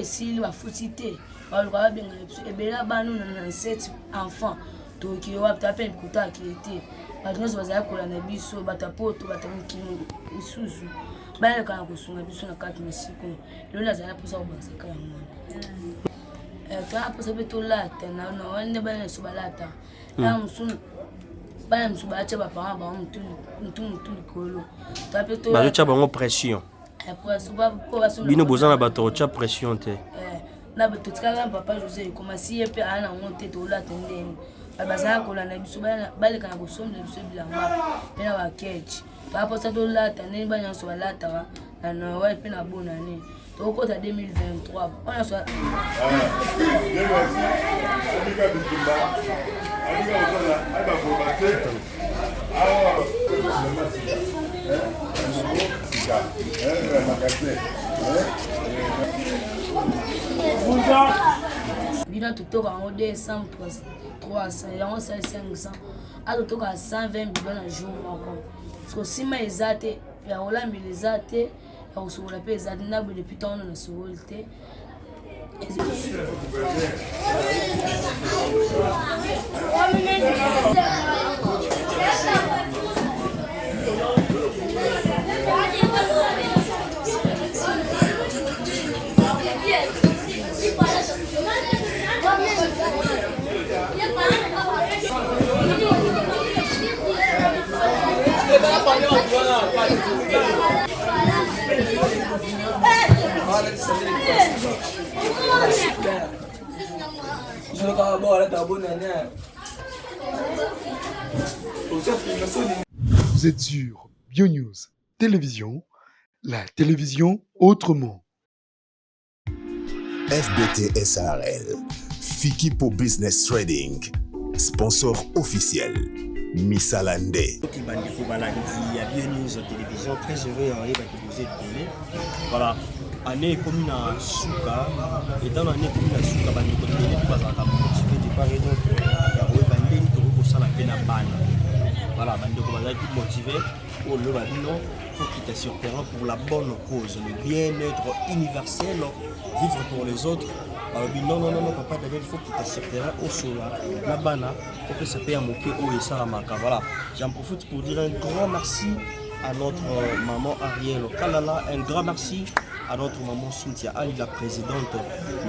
s'il va foutre. Alors, bien, et bien là, nous avons 7 enfants. Donc, il y a un côté qui était. Nous avons un biso, batapoto, batamuki, isuzu. Bana kana kusunga biso na 4 masiku. Lelo lazana posa kubasaka mwana. Twa posa beto lata na wande bana so balata. Na musunu bana musu bacha ba parents ba mutu likolo. Twa beto ba cha bango pression. Après so ba ko ba so bino bozana bato cha pression te. Na beto tika papa José comme si epe ana monte to lata ndeni. Bazana ko na biso bana kana kusomba biso bilamba. Pena ba catch. Papa ça doit là t'année banya so là ta na ouais puis na bonne année donc quand 2023 on a soit bilan tout en 200 plus 300 et on 500 à tout à 120 bidons un jour encore. Parce que si les athées, il y a les athées, il y a les athées, depuis tant on a sauvé. Vous êtes sur BioNews Télévision, la télévision autrement. FBT SARL, Fikipo Business Trading, sponsor officiel. Missalande. BioNews Télévision, très heureux de vous aider. Voilà. Année commune à Souka, et dans l'année commune à Souka, il y a motivé de part et d'autre. Il y a la peine à ban. Voilà, il y motivé pour le babino, il faut quitter sur terrain pour la bonne cause, le bien-être universel, vivre pour les autres. Alors, non, papa, il faut quitter sur terrain au sola, la bana, pour que ça paye à moquer au et ça à voilà. J'en profite pour dire un grand merci à notre maman Ariel Kalala, un grand merci à notre maman Cynthia Ali, la présidente.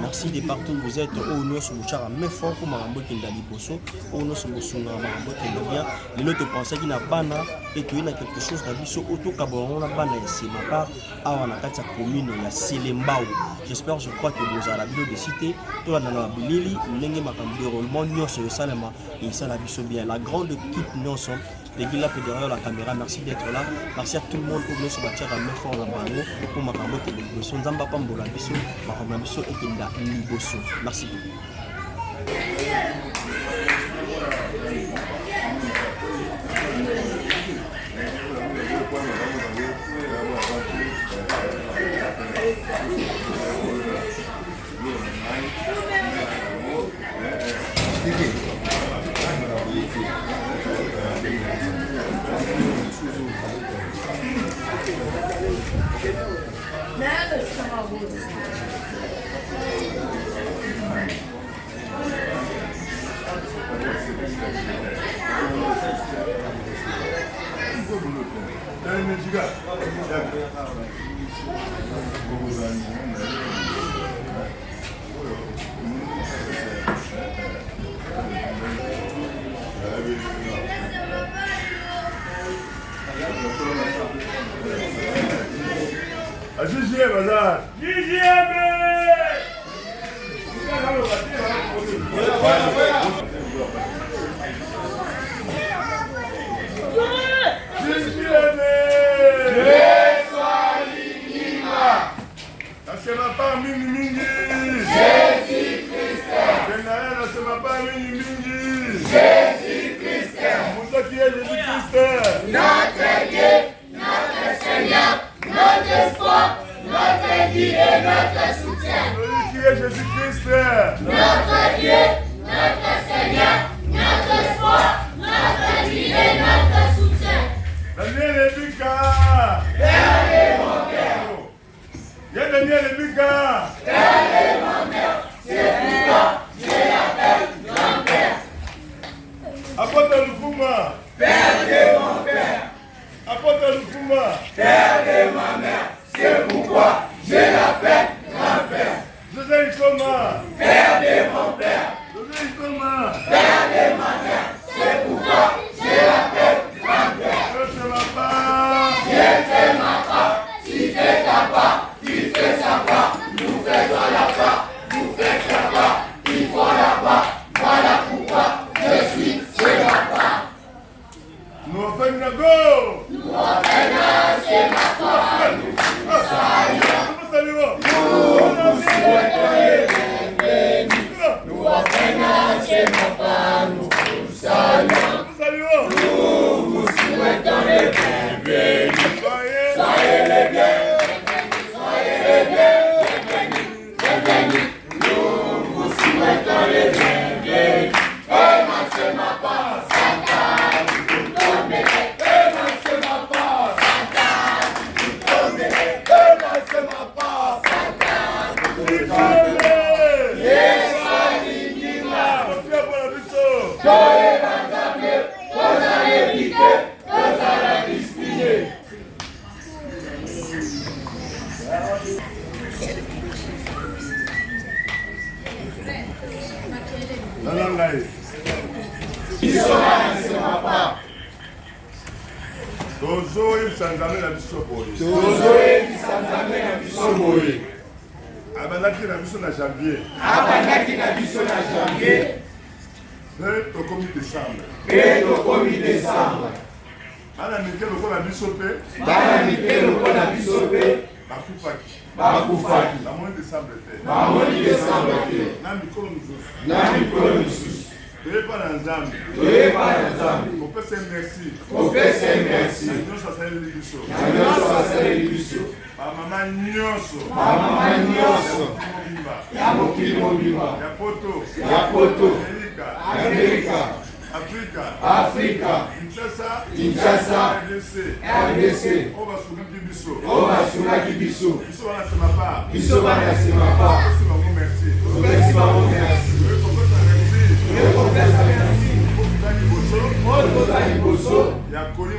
Merci de partout où vous êtes. Au nous sommes fort pour Marambo Kendali Bosso. Au nous sommes Marambo Kendali. Les autres pensaient qu'il y a bana et qu'il y a quelque chose dans l'issue. Auto Kaboron, la bana ici. Ma part, à la commune, il y a Silembao. J'espère, je crois que vous avez la vidéo de cité. Tout le monde a bilili, l'engue makambi roulement, nous sommes le salama et ça la biso bien. La grande équipe, nous sommes. Les gars là derrière la caméra, merci d'être là. Merci à tout le monde pour nous sur la terre à mettre fort en bango pour ma caméra de l'émission. Nzamba pambola biso, ma caméra biso et kenda liboso. Merci beaucoup. Daniel Lucas. Apôtre Lufuma. Père de mon père. Apôtre Lufuma. Père de ma mère. C'est pourquoi je l'appelle grand-père. José Ikoma. Père de mon père. José Ikoma. Père de ma mère. C'est pourquoi je l'appelle grand-père. Je fais ma part. Je fais ma part. Tu fais ta part. Tu fais sa part. Nous faisons la part. Vous faites la part. Ils font la part. Voilà pourquoi je suis chez ma part. Nous offrons la go. Nous offrons c'est ma part. Nous saluons. Nous offrons c'est ma part. Nous saluons. Nous vous souhaitons les bienvenus. Soyez les bienvenus. Soyez les bienvenus. Bienvenus. Nous vous souhaitons les bienvenus. Et moi c'est ma part. Santa, vous tomberez. Et moi c'est ma part. Santa, vous tomberez. Et moi c'est ma part. Santa, vous tomberez. Yes, Alingila. Confia pour la biso. Joye Banzambe. Vous allez piquer. Vous allez dispiller. biso wana nsema pa tozoyebisa nzambe na biso boye tozoyebisa nzambe na biso boye abandaki na biso na janvier mpe tokomi décembre bana mike lokola biso mpe bakufaki bamoni décembre te na mikolo mosusu toyepa na nzambe kopesa merci nyonso asaleli biso bamama nyonso ya mokili mobimba ya poto amerika Afrika, Kinshasa, RDC, oyo basungaki biso, biso bana sema pa, merci bango merci, oyo liboso, ya koli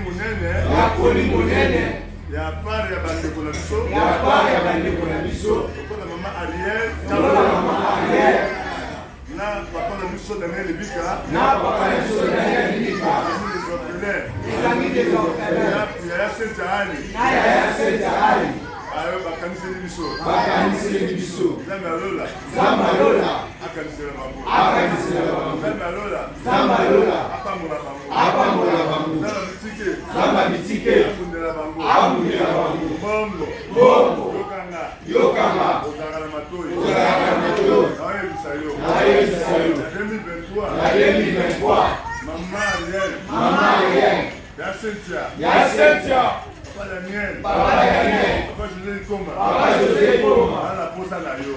munene, ya part ya bandeko na biso, tokola mama Ariel, na papa na biso Daniel Libika, les amis des orphelins, ya Senta Ali, ayo bakaniseli biso, Zamba Lola, akanisela bango, Zamba Lola, apambola bango, Zamba Bitike, abundela bango, Bongo, Yokanga, ozalaka na matoyi, naoyebisa yo, na 2023, Mama Ariel, ya Cynthia, Papa Daniel, Papa José Ikoma, ana posa na yo,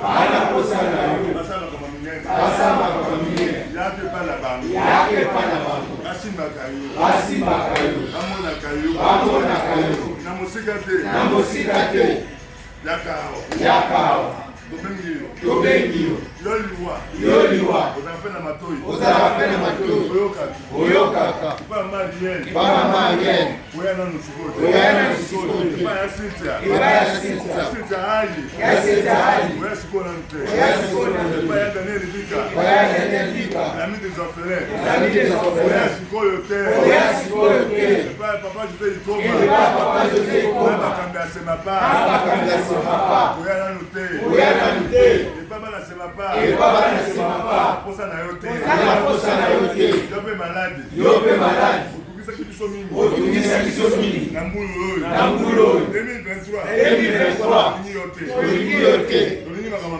basala kama minene, yake pa na bango, asimaka yo, amona kayo, na mosika te, yakao, tobengi yo, yoliwa, ozala pe na matoyi, oyokaka, pa Marien, oya na nusikote, pa ya Cynthia Ali, oya sikola nte, pa ya Daniel Libika, l'ami des orphelins, oya sikoyo te, pa papa José Ikoma, oya bakambi asema pa, oya na nute, et pas mal à se ma posa na yo te, yo pe malade, otungisa biso mingi, na mbulu 2023, olingi yo te, olingi makambo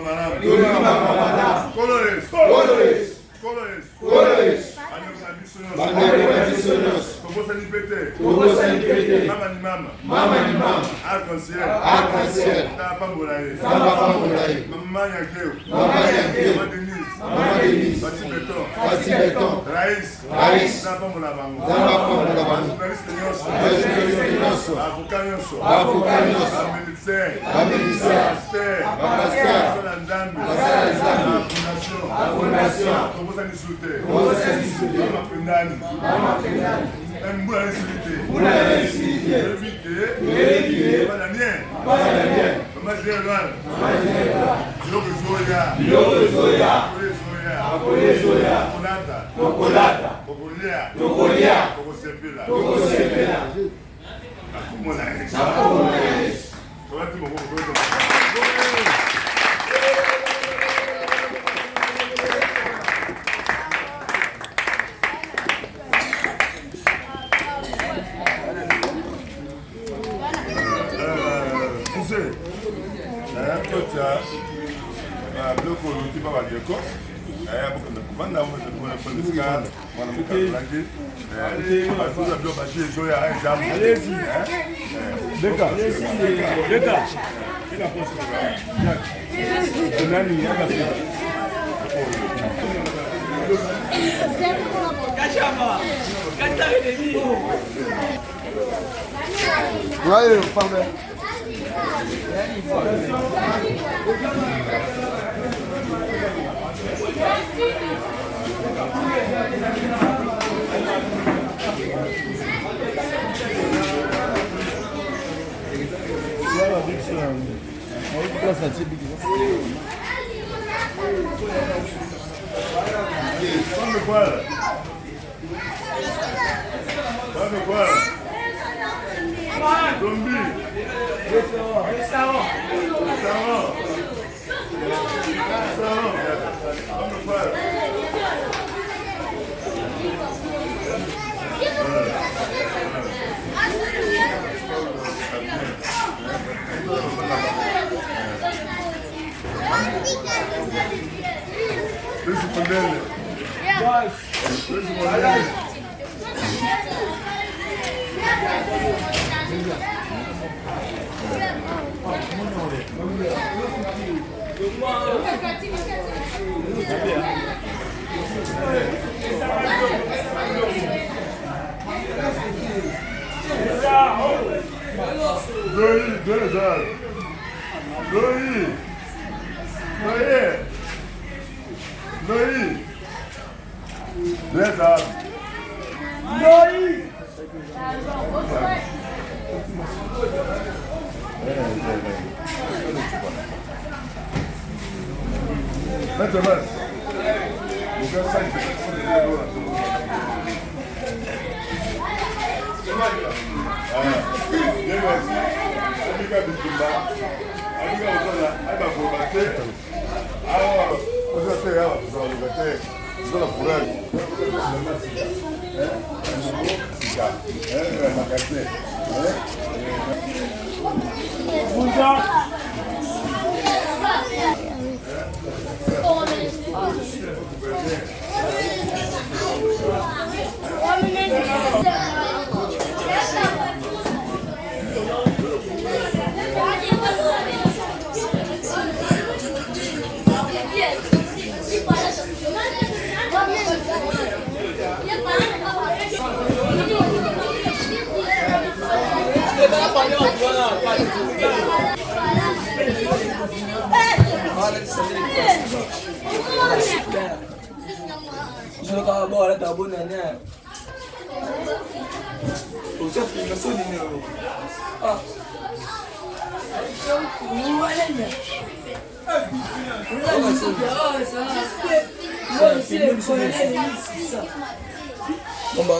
Colores, bandeko na biso nyonso, tobosani pete, mama ni mama, arc-en-ciel, tapambola ye, mama Yakeo, mama Denise, Bati Beton, Raïs, tapambola bango, journaliste nyonso, avocat nyonso, Amélicien, Pasteur, Ndambe, fondation tobosani sute amapendani mbula lesilite evite bananien bamajeral biloko ezoya kokolata kokolia kokosepela akomona tolati mokoko biloko oluti pa bandeko kobanda politika mwana mokalaki basoza bilo bashi ezoya ejamu nani yakafika Ouais, pardon.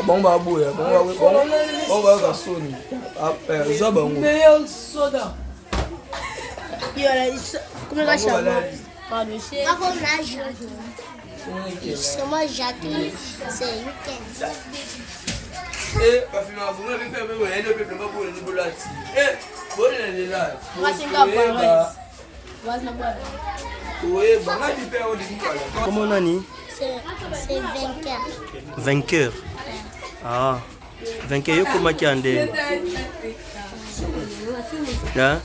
Bon bah boya, bon bah garçon. Zoba ngo. Meilleur soda. Comment on va savoir? C'est moi Jackie, c'est week-end. Eh, pas filmer vous même faire même rien de plus pas pour le bolati. Eh, bon les là. Moi c'est pas oui, bah moi du père on dit quoi? Comment Nani? C'est vainqueur. Vainqueur. Ah, vainqueur yo comment qui ande? Hein?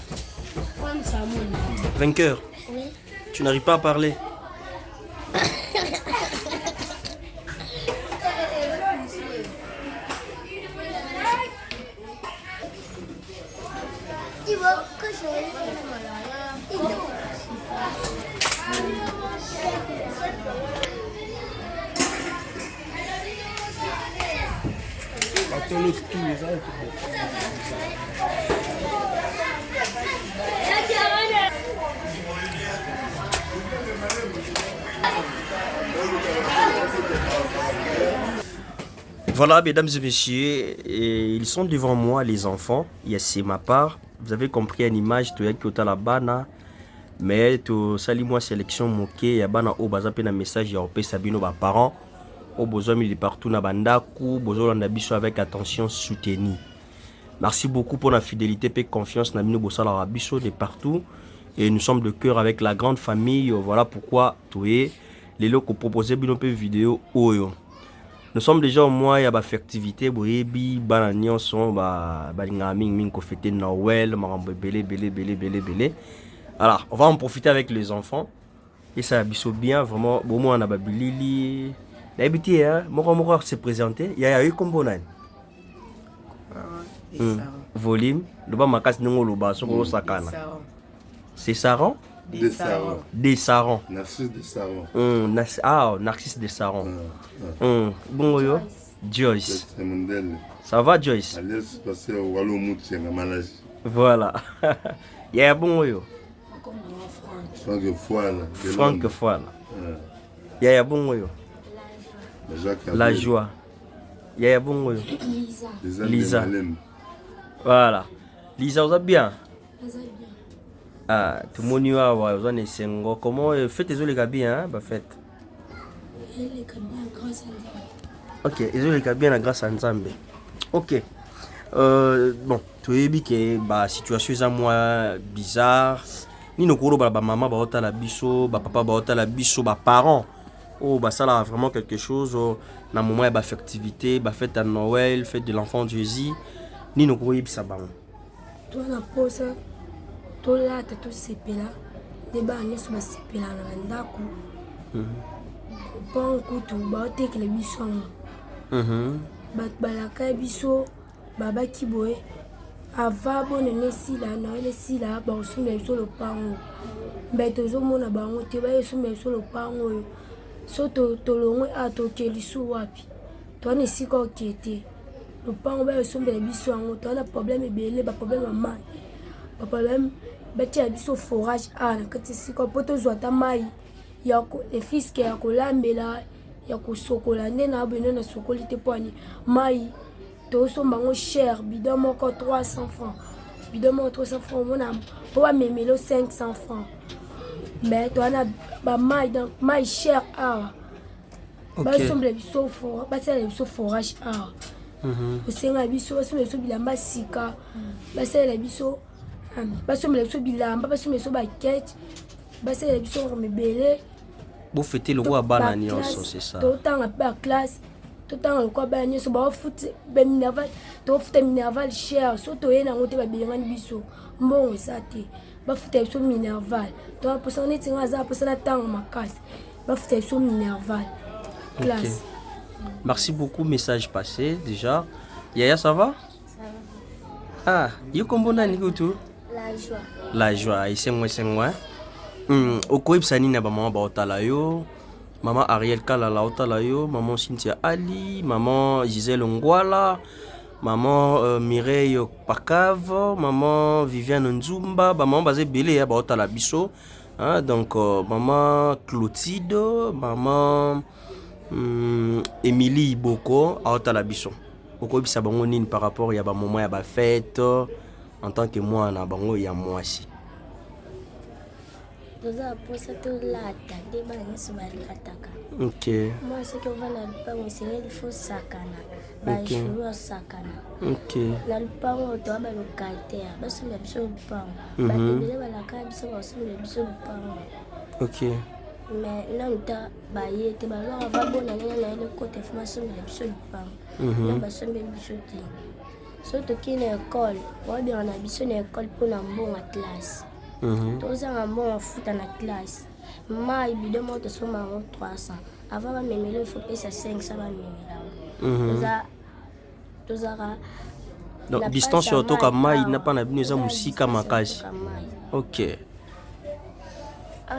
Vainqueur. Oui. Tu n'arrives pas à parler. Voilà, mesdames et messieurs, et ils sont devant moi, les enfants. C'est ma part. Vous avez compris une image de Yaki la bana. Mais to sali moi sélection moqué ya bana o baza pe na message ya opé sabino ba parents au besoin de partout na bandaku besoin na biso avec attention soutenue. Merci beaucoup pour la fidélité et confiance na bino bosala la biso de partout et nous sommes de cœur avec la grande famille. Voilà pourquoi toé les locaux proposé bino pe vidéo oyo. Nous sommes déjà au mois ya ba festivité boyebi bana nyonso ba ngami ming ko fêter Noël marambo belé. Alors, on va en profiter avec les enfants. Et ça a bien, vraiment. Bon, moi, on a Babilili. D'habitude, hein, moi, se présenter. Il y a eu comme bonne. Volume. Le bas, ma casse, nous, le bas, sur le sakana. C'est Saran? Des Sarons. Narcisse de Saron. Narcisse de Saron. Bon, yo. Joyce. C'est mondial. Ça va, Joyce? Allez, c'est passé au Wallomout, c'est un malade. Voilà. Il y a bon, yo. Franck Foile. Yaya Bongoyo. La joie. Yaya Bongoyo. Lisa. Voilà. Lisa, vous êtes bien? Ah, tout le monde a vous en est. Comment faites les bien, hein? Faites. Ok, les bien grâce à Nzambe. Ok. Bon, tu es bien que la situation est moi bizarre. Ni no koro ba maman ba ota la biso ba papa ba ota la biso ba parents bah ça là vraiment quelque chose na moment ya ba festivité ba fête à Noël, fête de l'enfant Jésus ni no koro yebisa bango toi na posa to la ta to sepela de ba neso ba sepela na ndako bon kutu ba tekele biso ba la ka biso baba kiboye ava bonene sila na ele sila ba osumba biso lopango mbe tozomona bango te ba esumba biso lopango oyo so tolongwe atoke lisu wapi toana esika okete lopango ba esumbela biso yango toana problème ebele ba problème ya mai ba problème batia biso forage na kati esika po tozwa ta mai ya efiske ya kolambela ya kosokola nde na beno na sokoli te poani mai Toso bango cher, bidon moko 300 francs. Bidon moko 300 francs, on a pas même 500 francs. Mais toi on a ba maille donc maille cher Ba somble biso fort, ba sala biso forage O senga biso, ba somble biso bilamba sika. Ba sala biso ba somble biso bilamba, ba somble biso ba ketch. Ba sala biso mebele. Vous fêtez le roi banani c'est ça. Tout temps à classe. Tout le temps, on a fait un foot, minerval, minerval cher, surtout na ngote ba bengani biso. Mbongo sate. Ba futa biso minerval. Donc pour ça on est tinga pour ça na tang makasi. Ba futa biso minerval. Classe. Merci beaucoup, message passé déjà. Yaya, ça va? Ça va. Ah, you combona ni kutu? La joie. La joie, c'est moi. Okoib sanina ba mama ba otala yo. Maman Ariel Kala la otala yo, maman Cynthia Ali, maman Gisèle Ngwala, maman Mireille Pakave, maman Viviane Nzumba, maman basé belé ya ba otala biso. Donc maman Clotilde, maman Émilie Boko a otala biso. Boko bisa bango nini par rapport ya ba moment ya ba fête en tant que moi na bango ya moi aussi. Ok. Moi, ce qu'on va dans le c'est il faut sakana. Ok. Ok. Dans le pain, on doit le caractère. Parce que le pain. Ok. Mais là, on a baillé, tu vas avoir bon le côté formation de l'absolu pain. Là, on va se mettre du sauté. Surtout qu'il y a une école, on a bien une école pour un bon à classe. Tous un bon foot à la classe. Moi, il demande de son 300. Avant de me il faut payer 500 donc distance sur toi comme moi, il n'a pas n'abîme ça musique à ma case. Ok.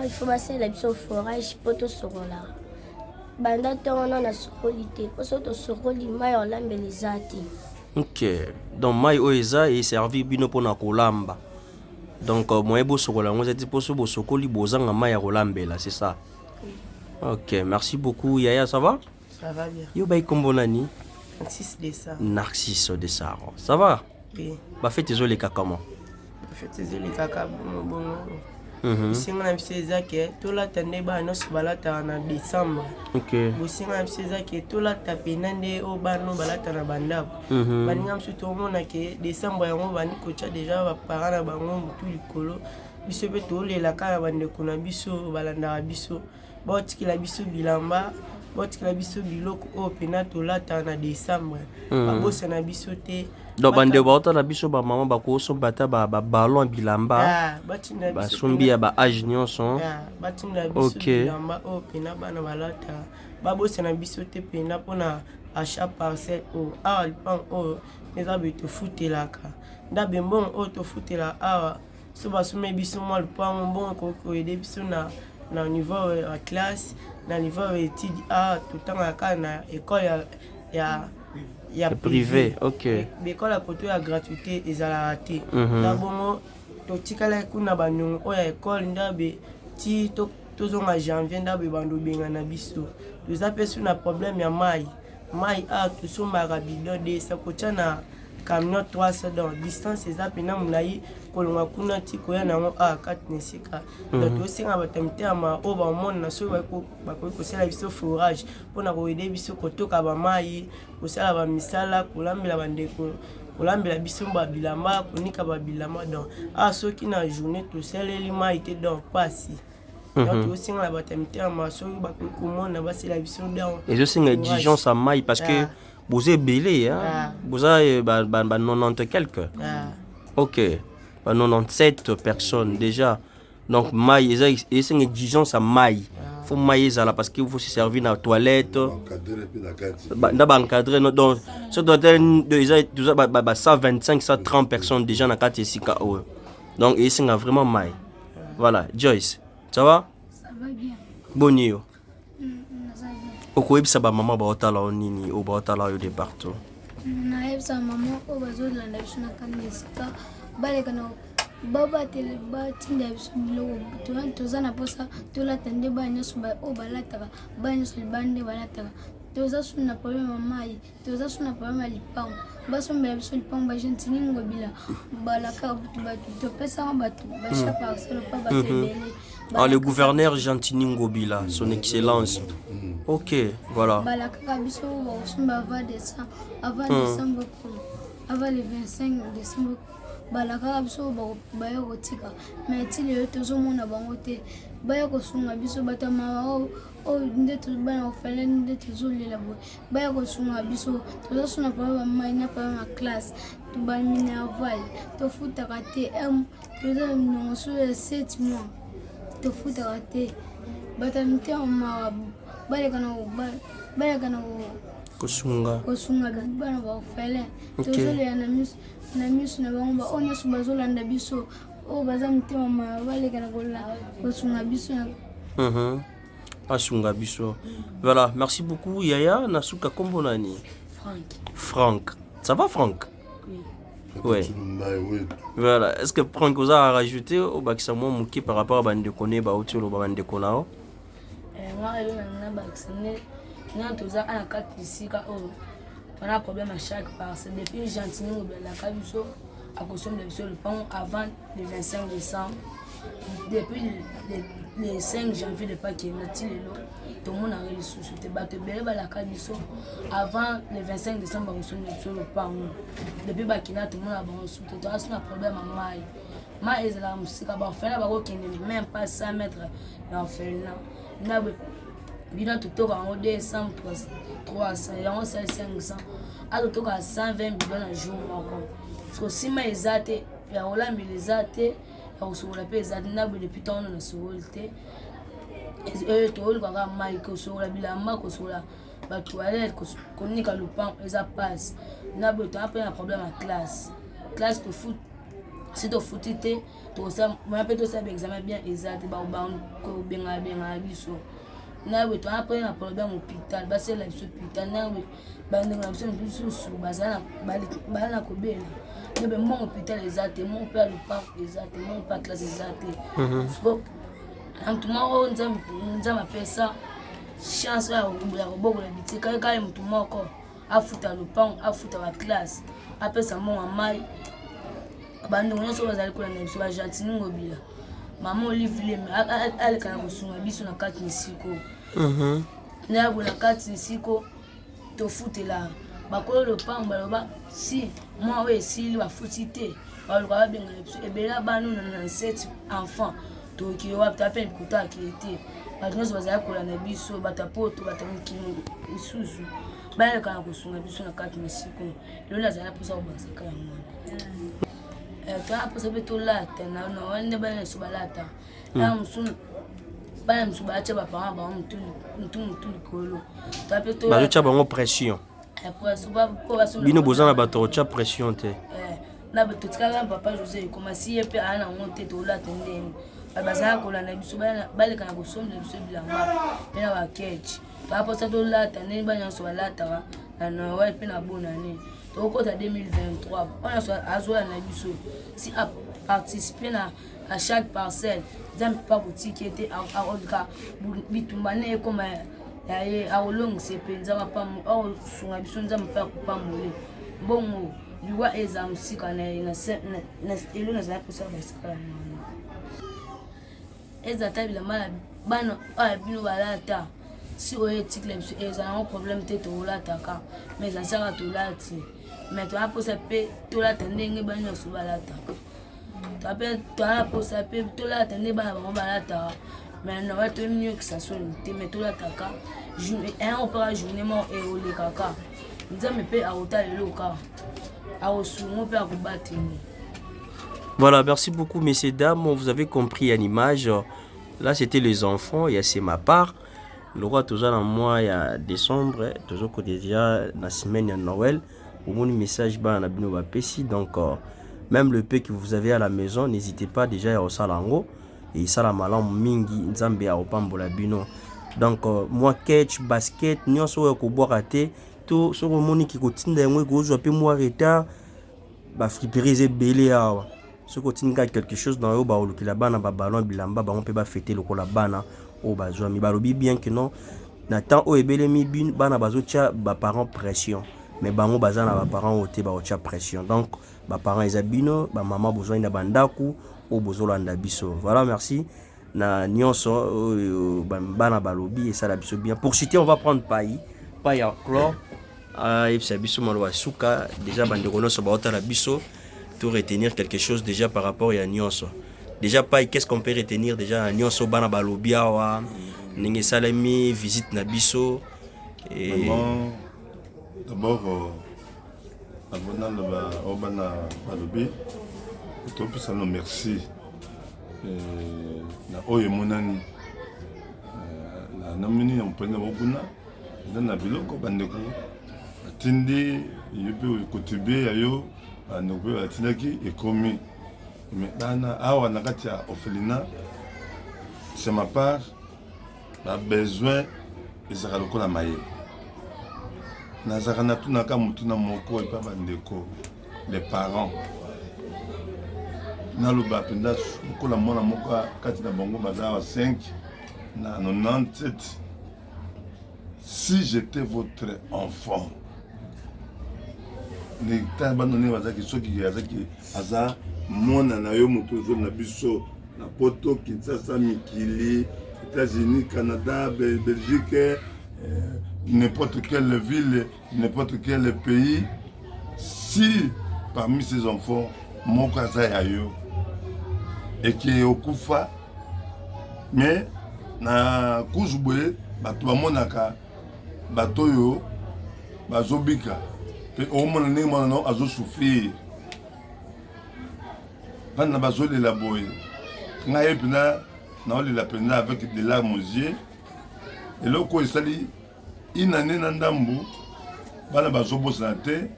Il faut passer la biso forage pour tout ce là. Banda on a la sorolité. Pour ce soroli mai on l'a les Ok. Donc mai oeza et servi bino pona kolamba. Donc moyen bosokola ngo zeti poso bosokoli bozanga mai ya kolambela, c'est ça. Ok, merci beaucoup Yaya, ça va? Ça va bien. Yo bay kombo nani? Narcisse Dessart. Narcisse Dessart. Ça va? Oui. Ba fête les comment? Fête les caca bon. Singa na biseza ke tola tande ba no balata na décembre. OK. Bosinga na biseza ke tola tapenande o ba no balata na bandako. Baninga msu to mona ke décembre yango bani kocha déjà ba parana na bango mutu likolo. Biso pe to lela kala bande kuna biso balanda biso. Ba tikila biso bilamba, ba tikila biso biloko o pena tola ta na décembre. Ba bossa na biso te. Donc bande baota na biso ba maman ba ko so bata ba ballon bilamba. Ba sombi ya ba âge nyonso. Batinda biso bilamba o pena bana balata. Ba bossa na biso te pena pona achat parcelle o pan o neza beto futelaka. Ndabe mbon o to futela awa. So ba somme biso mo le pan bon ko aider biso na niveau à classe, na niveau étude tout temps na école ya privé. OK. L'école à côté la gratuité et la raté. D'abord to tikala kuna banung o ya école ndabe ti to zonga janvier ndabe bando benga na biso. Nous appelons un problème ya mai a tout somba rabido de ça kocha na camion 300 dans distance ezapena mulai kolonga kuna ti koya na a 4 nesika donc osinga batamite ama o ba mona so ba ko sala biso forage pona ko aider biso kotoka ba mai kosala ba misala kolambela bandeko kolambela biso ba bilamba konika ba bilamba donc soki na journée to seleli mai te donc pasi donc osinga la batamite ama so ba ko mona ba sala biso donc et je singa exigence à mai parce que vous êtes belé, hein? Vous avez 90 quelques. OK. 97 personnes déjà. Donc, maï, c'est une exigence à maï. Il faut maïs là parce qu'il faut se servir dans la toilette. Encadrer. Donc, ça doit être 125, 130 personnes déjà dans la carte ici. Donc, c'est vraiment maï. Voilà. Joyce, ça va? Ça va bien. Bonnie. Okoyebisa ba mama ba otala nini o ba otala yo de partout na yebisa mama o bazolanda biso na kanisika baleka na baba tele ba tinda biso biloko toza na posa tolata nde ba nyonso o balataka ba nyonso libande balataka toza suna problème mamai toza suna problème lipango basombela biso lipango ba gentini ngobila balaka batu topesa batu basha parcelle pa batu ebele. Le gouverneur Gentini Ngobila, son excellence. OK, voilà. Avant le 25 décembre, balaka biso baya kotika mais ti le tozomona bango te baya kosunga biso batama o nde tobana ofele nde tozolela boye baya kosunga biso tozosuna pa ba mai na pa ma classe tobamina aval tofutaka te toza minongo sur 7 mois tofutaka te batamite ma baleka na kosunga bana ba ofele tozolela na miso na bango ba nyonso bazolanda biso o baza mitema ma baleka na kosunga biso asunga biso. Voilà, merci beaucoup Yaya. Nasuka kombo nani? Franck. Ça va Franck? Oui. Voilà, est-ce que Franck vous a rajouté au Bakisamo Mouki par rapport à Bande Kone ba Otio ba Bande Konao? Moi et na Bakisane na toza ana katisi ka o on a problème à chaque parce que depuis Gentini Ngobila ka biso à cause de biso le pont avant le 25 décembre depuis le 5 janvier de Pâques Natilelo tout le monde a réussi te battre belle la ka biso avant le 25 décembre on sur le pont depuis Bakina tout le monde a bon sous tout a un problème à mai est la musique ba faire ba ko même pas 100 mètres dans faire na bina totoka en décembre 300 et on 500 a totoka 120 millions à jour encore parce que si mais ezate ya olami ezate ya usola pe ezate na depuis tant on a solte et to le kwa mai ko sola bilamba ko sola ba toilette ko nika le pan eza passe na be to après un problème à classe de foot si to footité to ça moi peut to ça examen bien ezate ba ko benga biso nawe to après na problème hôpital basela biso hôpital nawe bandeko na biso mosusu bazala bana kobela nabe mon hôpital ezate mon père le parc ezate mon père classe ezate so amtumako nzama pesa chance ya kobokola bitika kale mutu moko afuta lupango afuta ba classe apesa mon amai bandeko nyonso bazali kolanda biso bagentini ngobila mama olivile alekana kosunga biso na kati misiko nayabo na kati misiko tofutela bakolo lopango baloba si mwa oyo esili bafuti te baluka babengana biso ebela banu na 7 enfants toki wapi tape bikuta akili te bato nyonso bazali kolanda biso bato poto bato mikili misusu balekana kosunga biso na kati misiko lelo azali mposa kobakisaka ya mwana toa mposa mpe tolata na wane bana so balata ya mosunu bana mosusu balatya baparent bango mutu likolo bazotya bango pression bino boza na bato otya pression te na totikaka papa josé ekomasi ye mpe aa nango te tolata ndenge bazala kolanda biso balekana kosomela biso bilamba mpe na bakeche toa mposa tolata ndenge bana nyonso balataka na noel mpe na bonane tokota 2023 wana azolanda biso si participer à chaque parcelle nzambe mpe akotiki ete akolika bitumba ne ekoma yaye akolongisa mpenza akosunga biso nzambe mpe akopamole mbongo liwa eza mosika elo nazala mposa basika ya mwana eza ta bilamba bana oyo bino balata si oyo etikila biso ezanango problème te tokolataka mais ezasaka tolati mais toaposa mpe tolata ndenge bana nyonso balataka toaposa mpe tolata nde bana bango balataka mais nawa toyokisa soni te mais tolataka opaka journée moko eolekaka nzambe mpe akotala eloka akosungo mpe akobatini. Voilà, merci beaucoup messieurs dames, vous avez compris en image. Là c'était les enfants, et c'est ma part. Le roi toujours dans mois il y a décembre, toujours que déjà la semaine de Noël, au moins message bas na bino ba pesi donc même le peu que vous avez à la maison, n'hésitez pas déjà à osalango et ça la malam mingi nzambe a opambola bino. Donc moi catch basket nyonso ko boire té tout so moni ki kotinda ngwe ko zo pe moi retard ba friperie belé awa. Ce kotinga quelque chose dans yo ba olukila bana ba ballon bilamba ba on peut ba fêter le kola bana o bazwa mi balobi bien que non na temps o ebele mi bin bana bazotia ba parents pression mais bango bazana ba parents ote ba otia pression donc ba parents ezabino ba maman besoin na bandaku o bozolanda biso. Voilà, merci na nyonso bana balobi et ça la biso bien. Pour citer on va prendre paille à chlore et ça biso malo suka déjà bandeko nyonso ba ota la biso tout retenir quelque chose déjà par rapport à nyonso. Déjà paille qu'est-ce qu'on peut retenir déjà à nyonso bana balobi awa ninge salami visite na biso et d'abord avant le bana balobi to pesa no merci na oyo monani na namini na mpenda bokuna na biloko bandeko atindi yope kotube ayo bandeko atindaki ekomi mais bana awa na kati ya orphelinat c'est ma part ba besoin ezaka lokola maye nazaka na tunaka mutu na moko epa bandeko les parents naloba mpenza lokola mwana moko kati na bango baza wa 5 na 97 si j'étais votre enfant neta banone bazaki soki azaki aza mwana na yo moto ozoli na biso na poto Kinshasa mikili États-Unis Canada Belgique n'importe quelle ville n'importe quel pays si parmi ces enfants moko aza ya yo et qui okufa mais na kuzubwe bato bamonaka bato yo bazobika pe omona ndenge mwana no azosouffrir bana bazolela boye ngai mpena naolela mpenza avec de larmes aux yeux eloko esali inane na ndambu bana bazobosana te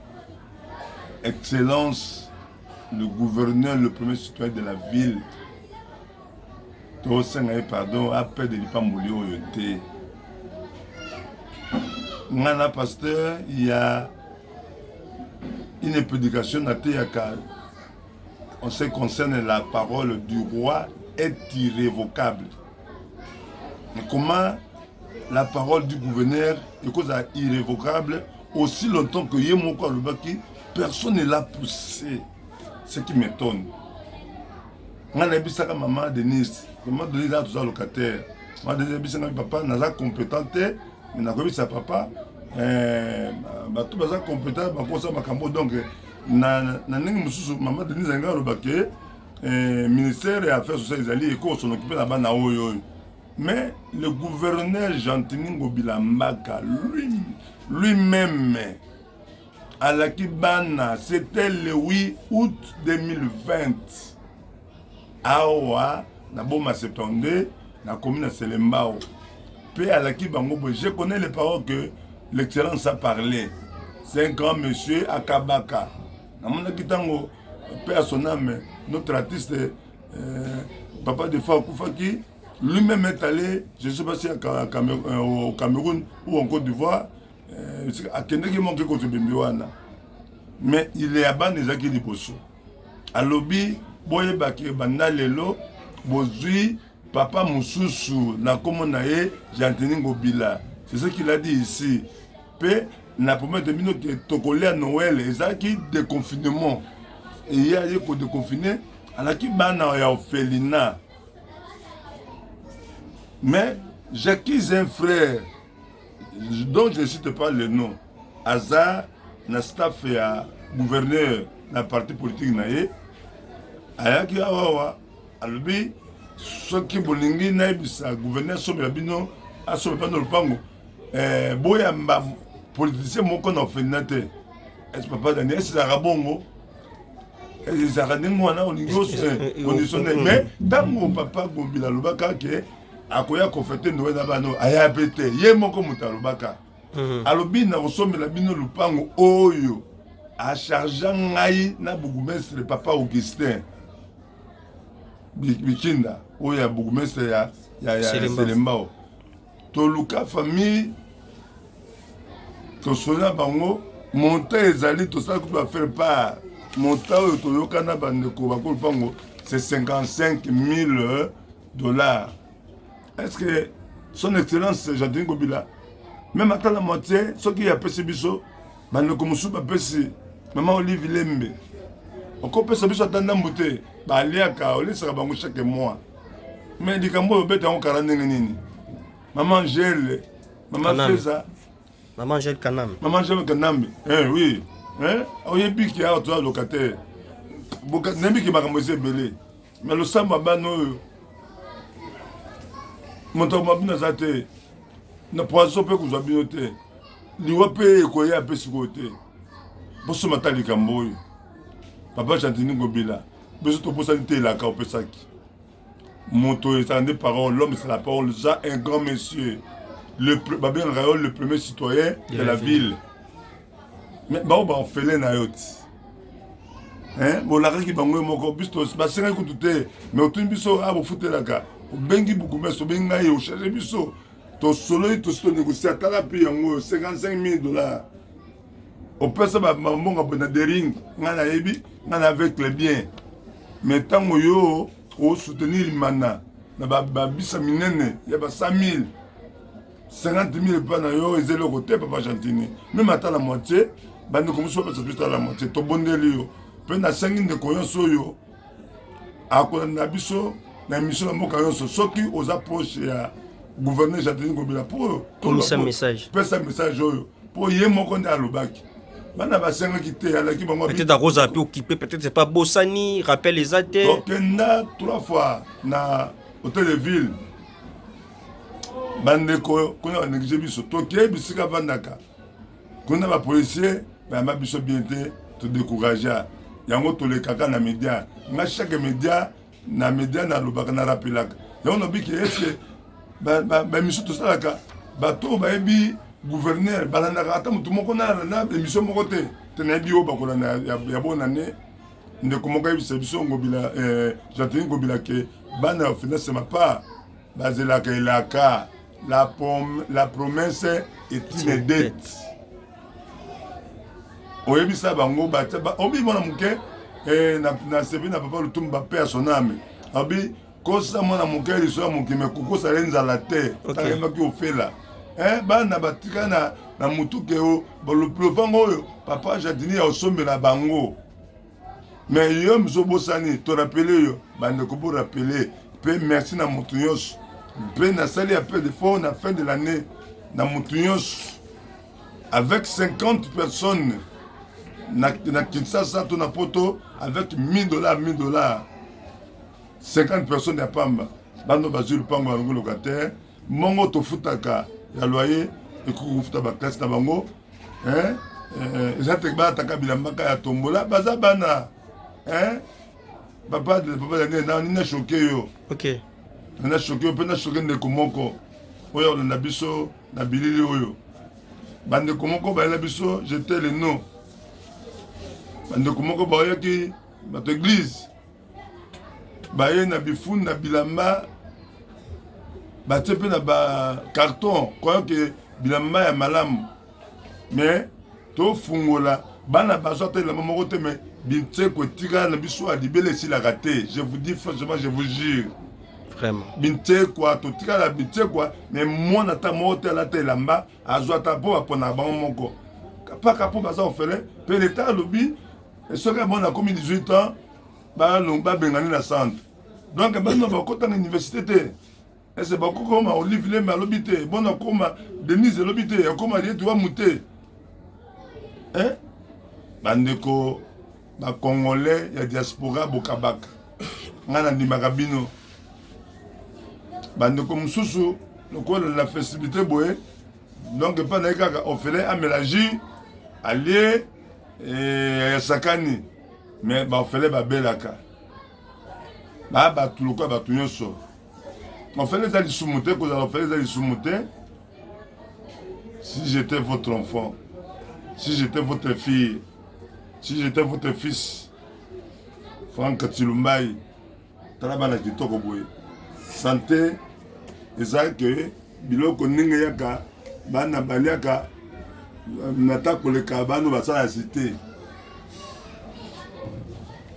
excellence le gouverneur, le premier citoyen de la ville, tout ça, pardon, après de l'Ipambouli, Ngana pasteur, il y a une prédication à Théaka. En ce qui concerne la parole du roi est irrévocable. Mais comment la parole du gouverneur est irrévocable aussi longtemps que Yemoko Alubaki, personne ne l'a poussé. Ce qui m'étonne. Ngana bisaka maman Denise. Maman Denise a tous les locataires. Maman Denise bisaka papa n'a pas compétente. Mais n'a pas papa. Tout baza compétent bakosa makambo donc na ningi mususu maman Denise nga lobake ministère des affaires sociales ezali eko son occupé là-bas na oyo. Mais le gouverneur Gentini Ngobila Mbaka lui-même à la Kibana, c'était le 8 août 2020. Awa na boma septembre na commune Selembao. Puis à la Kibango, je connais les paroles que l'excellence a parlé. C'est un grand monsieur Akabaka. Namona Kitango, paix à son âme, notre artiste Papa de Fakoufaki, lui-même est allé, je ne sais pas si au Cameroun ou en Côte d'Ivoire, à Kendeki Monke Koto Bimbiwana. Mais il est à bas des acquis de Bosso. À l'obbi, Boye Baki Bandalelo, Bozui, Papa Moussousou, na Komonae, Gentini Ngobila. C'est ce qu'il a dit ici. Pe, na première de minutes que Tokolé à Noël, Ezaki déconfinement. Et il y a eu pour déconfiner, à la Kibana et à Ophelina. Mais j'acquis un frère, dont je ne cite pas le nom, Hazard, na staff et à gouverneur, la partie politique naïe, ayaki awawa, alobi, soki bolingi naïbisa, gouverneur sobe labino, a sobe pas dans le pango, boya mba, politicien moko na Ophelina te, est-ce papa Daniel, est-ce Zarabongo, est-ce Zaradingo, on y conditionné, mais tango papa Gombila Lubaka ke, akoya kofete Noël d'abano, aya pété, yé moko mutalubaka. Alobi na kosomela bino lupango oyo a chargeant ngai na bourgmestre papa Augustin Bikinda oyo ya bourgmestre ya Selembao. Toluka famille tosona bango monta ezali tosala ko ba faire part monta oyo toyoka na bandeko bakolo pango c'est $55,000. Est-ce que son excellence Gentini Ngobila même à la moitié, ce qui a passé biso, mais comme souba passé, maman Olive Lembe. On peut se biso attendre mbouté, bah liaka, oli sera bango chaque mois. Mais di kambo bête en 40 nini. Maman Angèle, maman Feza, maman Angèle Kanam. Maman Angèle Kanam. Oui. Oyebi qui a toi locataire. Boka nembi qui m'a kamosé belé. Mais le samba bano monto mabina zate. Na poisson peut que vous te liwa pe koya pe sikote boso matali kamboy papa Gentini Ngobila beso to posa nte la ka opesaki moto est en parole l'homme c'est la parole ça un grand monsieur le babien Raoul le premier citoyen de la ville mais ba on fait na yoti bon la ki bango moko bisto ba senga kutute mais otu biso abo futela ka bengi bukume so benga yo chercher biso. Ton solo et tout ce négocié à Talapi, $55,000. On peut savoir que dans des rings, on a avec les biens. Mais tant que yo, on soutenir le mana, on a bisa minene, il y a 100,000, 50,000 pas na yo, ils ont le côté papa Gentini. Même à la moitié, bah nous commençons à se à la moitié. Ton bon délire, peu na 5 de coyon soyo, à quoi on a biso, na mission de mon coyon so, ceux qui aux approches gouverneur Gentini Ngobila pour un message. Pour un message pour y monter à l'Obaki. Peut-être à Rosa peut occuper, peut-être c'est pas Bossani, rappelle les athées. Donc on a 3 fois na hôtel de ville. Bandeko qu'on a négligé biso. Toké bisika vandaka. Qu'on a ba policier, ba ma biso bienté te décourager. Yango to le kaka na média. Na chaque média na l'Obaki na rappelaka. Yango no biki est mission tout ça là bateau baebi gouverneur balandaka ata mutu moko na émission moko te tenayebi oyo bakola ya bona ne ndeko moko yebisa biso Ngobila Gentini Ngobila ke bana finance ma part bazelaka elaka la promesse est une dette. Oyebi sa bango batia ba obi mona muke na sebi na papa lutumba paix à son âme. Obi kosa mona muke liso muke me kukosa lenza la terre. Takema ki ofela. Bana batika na mutuke o bolupango oyo papa jardinier osombe na bango. Mais yo mso bosani to rappeler yo bande ko bo rappeler pe merci na mutu nyos. Pe na sali un peu de fois na fin de l'année na mutu nyos avec 50 personnes. Na Kinshasa, ton poto avec $1000. 50 personnes à Pamba. Bando Bazul Pamba, le locataire. Mongo to futaka, ya loyer, et kufuta ba classe na bango. Zatek ba takabila mbaka ya tombola, bazabana. Papa na choqué yo. OK. Na choqué yo, pe na choqué ndeko moko. Oyo na biso na bilili oyo. Bande komoko ba na biso, j'étais le nom. Bandeko moko baoyaki bato église baye na bifuni na bilamba batie mpe na bacarton koyoki bilamba ya malamu mais tofungola bana bazwa te elamba moko te mais binteko etikala na biso ya libela esilaka te. Je vous dis franchement, je vous jure vraiment bintekwa totikala bintekwa mais mwana ta moko te alata elamba azwa ta mpo bapona bango moko paka mpo baza ofele mpe leta alobi soki bon a commis 18 ans, ba bengani na centre. Donc bano ba kota na université. Et c'est beaucoup comme Olivier Lemba l'obité, bon comme Denise l'obité, comme ali tu vas monter. Bandeko ba congolais ya diaspora bokabaka. Ngana ndi makabino. Bandeko mususu lokola la festibilité boye. Donc pas na kaka ofele amélagie allié et sakani mais ba fele ba belaka ba tuluka ba tunyoso on fait les ali sumuté ko za fait les ali sumuté. Si j'étais votre enfant, si j'étais votre fille, si j'étais votre fils, Franck Tsilumbai tala bana kitoko boye santé ezake biloko ninga yaka bana baliaka nata koleka bano basala cité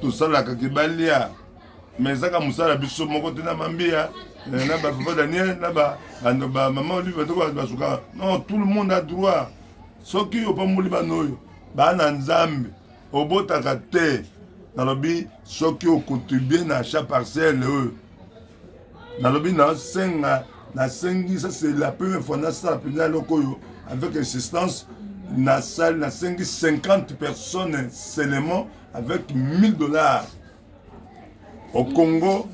tosalaka kibalia mais ezaka mosala biso moko te na mambia na bapapa Daniel na bamama Olive basuka non, tout le monde a droit soki opamboli bano oyo bana nzambe obotaka te nalobi soki ocontribue na achat parcelle oyo nalobi nasengi ça c'est la première fois nasala pena eloko oyo avec insistance, na salle, na 50 personnes seulement avec $1000. Au Congo,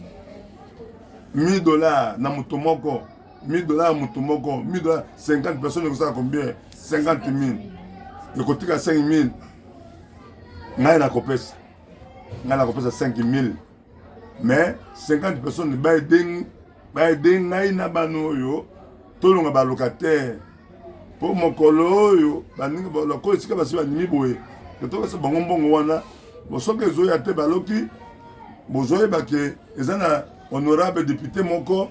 $1000 na mutomoko, $1000 mutomoko, $1000, 50 personnes, ça combien? 50 000. Le côté à 5 000. N'a la copesse. N'a la copesse à 5 000. Mais 50 personnes, ba aider na bano yo, tout le monde ba locataire. Pour mon colo, le colo est capable de se boue. Le temps que c'est bon wana. Bon, ce que zoya te baloki, bon zoya que les ana honorable député moko,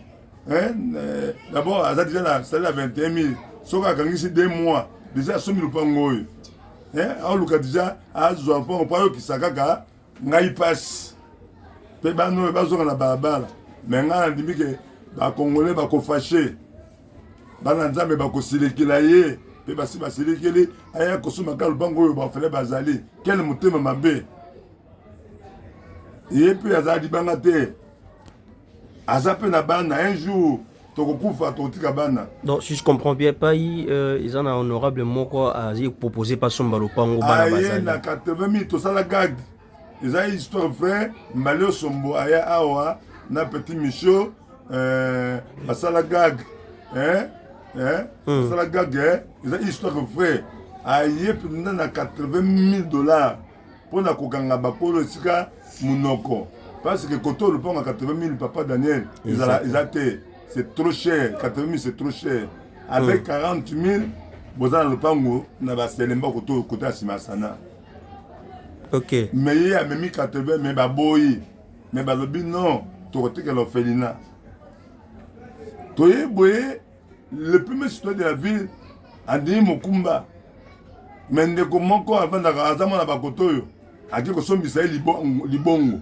d'abord à déjà la salle à 21 000. Ce qu'a gagné c'est 2 mois. Déjà soumis le pango. On le déjà à zoapon au qui sakaka ngai passe. Pe bano bazo na balabala. Mais ngana ndimi que ba congolais ba ko fâché. Bana nzambe bakosilikila ye pe basi basilikeli aya kosuma ka lubango oyo bafele bazali quel motema mabe ye pe azali banga te azape na bana un jour tokokufa totika bana. Donc si je comprends bien pas ils en a honorable moko a proposé pas son balopango bana bazali na 80 000 to sala gag ils a histoire frère Mbalio Sombo aya awa na petit Michaud basala gag ça la gag ils ont histoire vrai aïe pendant na $80 000 pour na kokanga bakolo sika munoko parce que koto le pont à 80 000 papa Daniel ils a été c'est trop cher 80 000 c'est trop cher avec 40 000 bozana le pango na baselemba koto koto asimasana. OK mais il y a même 80 mais baboyi mais balobi non to kote que l'orphelinat toye boye le premier citoyen de la ville andimi mokumba mais ndeko moko avandaka aza mwana bakoto oyo ake kosombisa ye libongo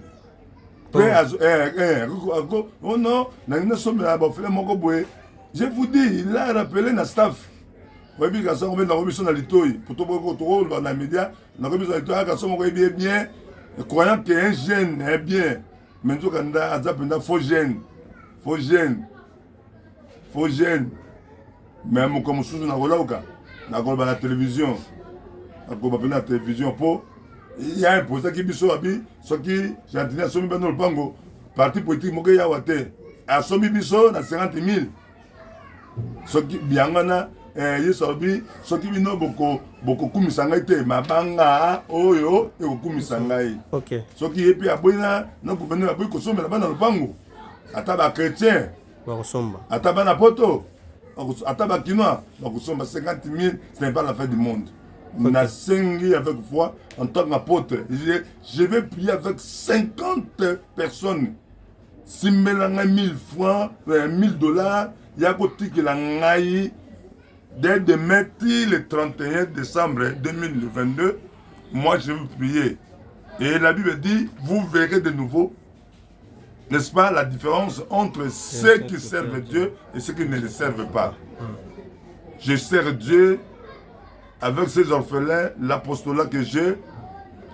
oh non nangi nasombela bafele moko boye je vous dis il a rappelé na staff oyebi kaso ngombe nango biso na litoi tokoloba na média nango biso na litoi akaso moko yebi bien croyant que un jeune est bien mais nzoka nda aza mpenza faux jeune mais moko mosusu nakolauka nakoloba na télévision nakoloba mpe na télévision mpo ya imposaki biso abi soki Jantini asombi bano lopango parti politique moko yawa te asombi biso na 50 000 soki biangana yesu alobi soki bino bokokumisa ngai te mabanga oyo ekokumisa ngai soki ye mpe aboyi na gouverneur aboyi kosombela bana lopango ata bachrétien ata bana poto ata bakinois bakosomba 50 000 ce n'est pas la fin du monde. Nasengi avec foi en tant qu'apôtre. Je vais prier avec 50 personnes. Si melanga 1000 francs, $1000, yakoti que la ngai dès demain le 31 décembre 2022, moi je vais prier. Et la Bible dit, vous verrez de nouveau, n'est-ce pas, la différence entre ceux qui servent Dieu et ceux qui ne le servent pas. Je sers Dieu avec ces orphelins, l'apostolat que j'ai,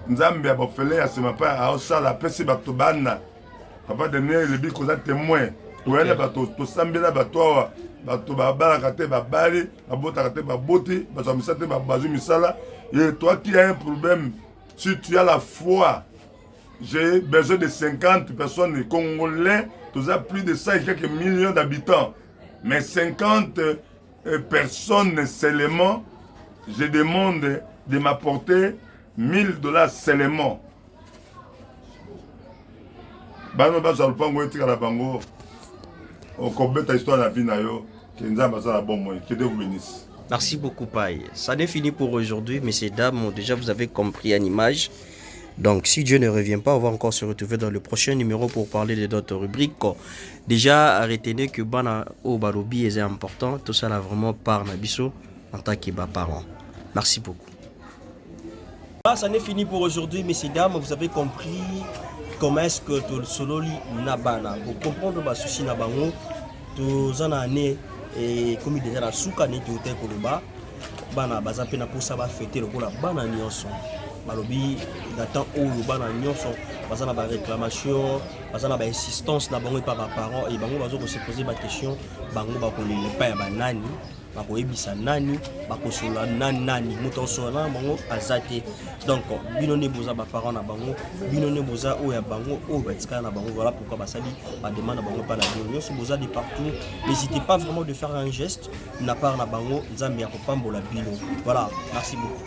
Nzambe a orphelin à ce matin, à Osala, Pessi Batobana, papa de né, le bico est témoin. Pour elle, to sambela batoa, batobabala kate babali, babota kate baboti, basamisate babazu misala. Et toi qui as un problème, si tu as la foi, j'ai besoin de 50 personnes congolais, tu as plus de 5 quelques millions d'habitants, mais 50 personnes seulement. Je demande de m'apporter $1000 seulement. Bano baza lupango etika la bango. Okobeta histoire la vie na yo. Kenza baza la bon moyen. Que Dieu vous bénisse. Merci beaucoup, Paye. Ça n'est fini pour aujourd'hui, messieurs, dames. Déjà, vous avez compris en image. Donc, si Dieu ne revient pas, on va encore se retrouver dans le prochain numéro pour parler de d'autres rubriques. Déjà, retenez que Bana au Barobi est important. Tout ça là vraiment par Nabiso en tant que parent. Merci beaucoup. Ça n'est fini pour aujourd'hui, messieurs, dames. Vous avez compris comment est-ce que tout le solo Nabana. Pour comprendre le souci Nabango, tout en année et comme il déjà la soukane tout est Koloba, Bana Bazapena pour ça va fêter le Kola Bana Nyonson. Balobi, d'attend où Bana Nyonson, Bazana ba réclamation, Bazana ba insistance Nabango et par parents et Bango Bazo se poser ma question, Bango ba connaît le père Banani. Bakoyebisa nani bakosola nani moto sola bango azate donc bino ne boza ba parents na bango bino ne boza o ya bango o batika na bango voilà pourquoi basali ba demande bango pas la bio so boza de partout n'hésitez pas vraiment de faire un geste na part na bango nzambe ya kopambola bino voilà merci beaucoup.